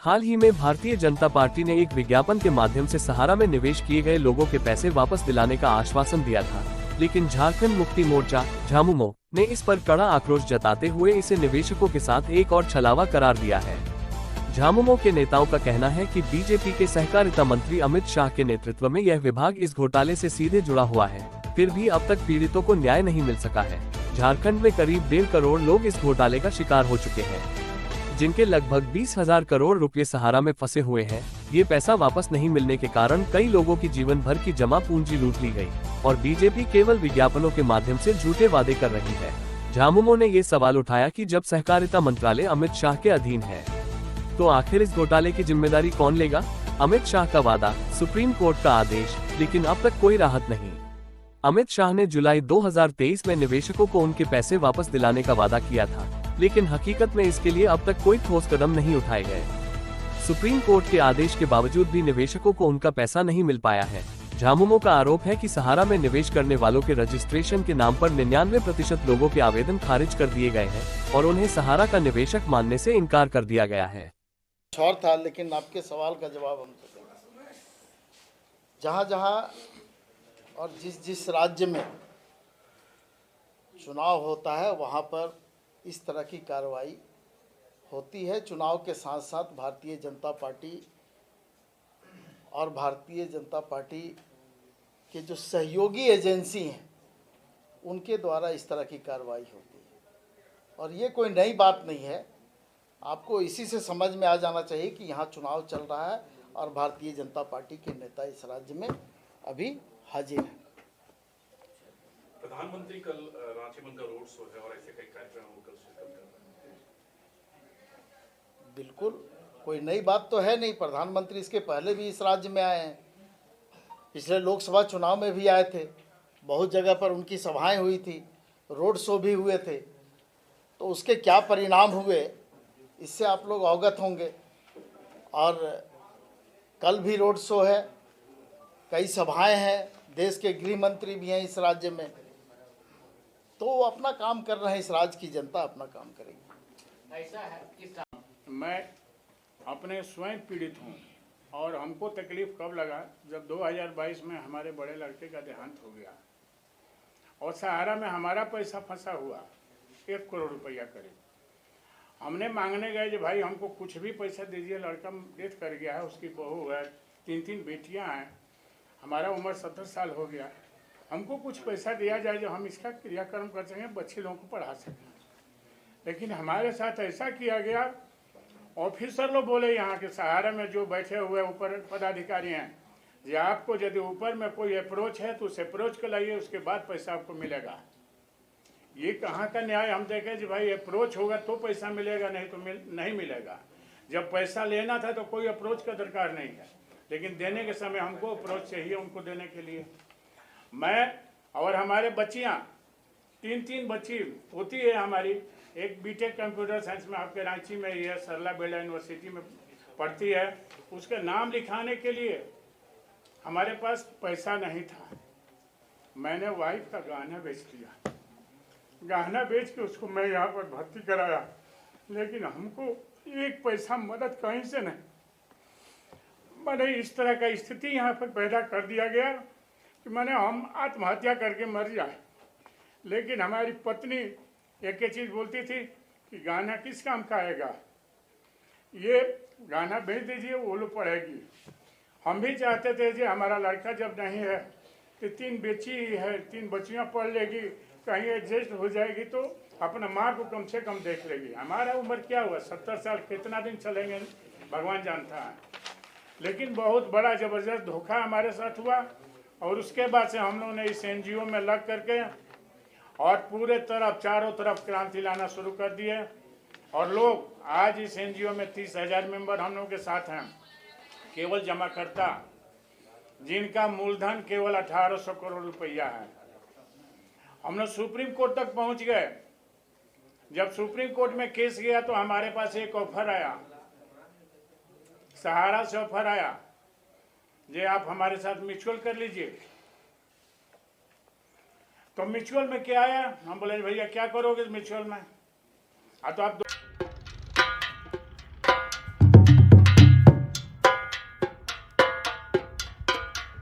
हाल ही में भारतीय जनता पार्टी ने एक विज्ञापन के माध्यम से सहारा में निवेश किए गए लोगों के पैसे वापस दिलाने का आश्वासन दिया था, लेकिन झारखंड मुक्ति मोर्चा झामुमो ने इस पर कड़ा आक्रोश जताते हुए इसे निवेशकों के साथ एक और छलावा करार दिया है। झामुमो के नेताओं का कहना है कि बीजेपी के सहकारिता मंत्री अमित शाह के नेतृत्व में यह विभाग इस घोटाले से सीधे जुड़ा हुआ है, फिर भी अब तक पीड़ितों को न्याय नहीं मिल सका है। झारखंड में करीब 1.5 करोड़ लोग इस घोटाले का शिकार हो चुके हैं, जिनके लगभग 20,000 करोड़ रुपए सहारा में फंसे हुए हैं। ये पैसा वापस नहीं मिलने के कारण कई लोगों की जीवन भर की जमा पूंजी लूट ली गई और बीजेपी केवल विज्ञापनों के माध्यम से झूठे वादे कर रही है। झामुमो ने ये सवाल उठाया कि जब सहकारिता मंत्रालय अमित शाह के अधीन है, तो आखिर इस घोटाले की जिम्मेदारी कौन लेगा? अमित शाह का वादा, सुप्रीम कोर्ट का आदेश, लेकिन अब तक कोई राहत नहीं। अमित शाह ने जुलाई 2023 में निवेशकों को उनके पैसे वापस दिलाने का वादा किया था, लेकिन हकीकत में इसके लिए अब तक कोई ठोस कदम नहीं उठाए गए। सुप्रीम कोर्ट के आदेश के बावजूद भी निवेशकों को उनका पैसा नहीं मिल पाया है। झामुमो का आरोप है कि सहारा में निवेश करने वालों के रजिस्ट्रेशन के नाम पर 99% लोगों के आवेदन खारिज कर दिए गए हैं और उन्हें सहारा का निवेशक मानने से इनकार कर दिया गया है। और था, लेकिन आपके सवाल का जवाब हम देंगे। जहाँ और जिस राज्य में चुनाव होता है वहाँ पर इस तरह की कार्रवाई होती है। चुनाव के साथ साथ भारतीय जनता पार्टी और भारतीय जनता पार्टी के जो सहयोगी एजेंसी हैं उनके द्वारा इस तरह की कार्रवाई होती है और ये कोई नई बात नहीं है। आपको इसी से समझ में आ जाना चाहिए कि यहाँ चुनाव चल रहा है और भारतीय जनता पार्टी के नेता इस राज्य में अभी हाजिर हैं। प्रधानमंत्री कल रांची में उनका रोड शो है और ऐसे कई कार्यक्रम वो कल शिरकत कर रहे हैं। बिल्कुल कोई नई बात तो है नहीं। प्रधानमंत्री इसके पहले भी इस राज्य में आए हैं, पिछले लोकसभा चुनाव में भी आए थे, बहुत जगह पर उनकी सभाएं हुई थी, रोड शो भी हुए थे। तो उसके क्या परिणाम हुए इससे आप लोग अवगत होंगे। और कल भी रोड शो है, कई सभाएं हैं, देश के गृह मंत्री भी हैं इस राज्य में, तो वो अपना काम कर रहे हैं, इस राज्य की जनता अपना काम करेगी। ऐसा है कि मैं अपने स्वयं पीड़ित हूँ और हमको तकलीफ कब लगा जब 2022 में हमारे बड़े लड़के का देहांत हो गया और सहारा में हमारा पैसा फंसा हुआ 1 करोड़ रुपया करीब। हमने मांगने गए कि भाई हमको कुछ भी पैसा दीजिए, लड़का डेथ कर गया है, उसकी बहू है, 3 बेटियां हैं, हमारा उम्र 70 साल हो गया, हमको कुछ पैसा दिया जाए जो हम इसका क्रियाक्रम कर सकें, बच्चे लोगों को पढ़ा सकें। लेकिन हमारे साथ ऐसा किया गया। ऑफिसर लोग बोले यहाँ के सहारा में जो बैठे हुए ऊपर पदाधिकारी हैं, ये आपको यदि ऊपर में कोई अप्रोच है तो उस अप्रोच को लाइए, उसके बाद पैसा आपको मिलेगा। ये कहाँ का न्याय हम देखें कि भाई अप्रोच होगा तो पैसा मिलेगा, नहीं तो नहीं मिलेगा। जब पैसा लेना था तो कोई अप्रोच का दरकार नहीं है, लेकिन देने के समय हमको अप्रोच चाहिए उनको देने के लिए। मैं और हमारे बच्चियाँ 3 बच्ची होती है हमारी, एक बीटेक कंप्यूटर साइंस में आपके रांची में ही है, सरला बेला यूनिवर्सिटी में पढ़ती है, उसके नाम लिखाने के लिए हमारे पास पैसा नहीं था। मैंने वाइफ का गहना बेच दिया, गहना बेच के उसको मैं यहाँ पर भर्ती कराया, लेकिन हमको एक पैसा मदद कहीं से नहीं। मैंने इस तरह का स्थिति यहाँ पर पैदा कर दिया गया कि मैंने हम आत्महत्या करके मर जाए। लेकिन हमारी पत्नी एक ही चीज़ बोलती थी कि गाना किस काम का आएगा, ये गाना भेज दीजिए, वो लोग पढ़ेगी। हम भी चाहते थे कि हमारा लड़का जब नहीं है तो 3 बेची है, 3 बच्चियाँ पढ़ लेगी, कहीं एडजस्ट हो जाएगी तो अपना माँ को कम से कम देख लेगी। हमारा उम्र क्या हुआ, 70 साल, कितना दिन चलेंगे भगवान जानता है। लेकिन बहुत बड़ा ज़बरदस्त धोखा हमारे साथ हुआ और उसके बाद से हम लोगों ने इस NGO में लग करके और पूरे तरफ चारों तरफ क्रांति लाना शुरू कर दिए। और लोग आज इस NGO में 30,000 मेंबर हम लोगों के साथ हैं, केवल जमाकर्ता जिनका मूलधन केवल 1800 करोड़ रुपया है। हम लोग सुप्रीम कोर्ट तक पहुंच गए। जब सुप्रीम कोर्ट में केस गया तो हमारे पास एक ऑफर आया, सहारा से ऑफर आया, जे आप हमारे साथ म्यूचुअल कर लीजिए। तो म्यूचुअल में क्या आया, हम बोले भैया क्या करोगे म्यूचुअल में, तो आप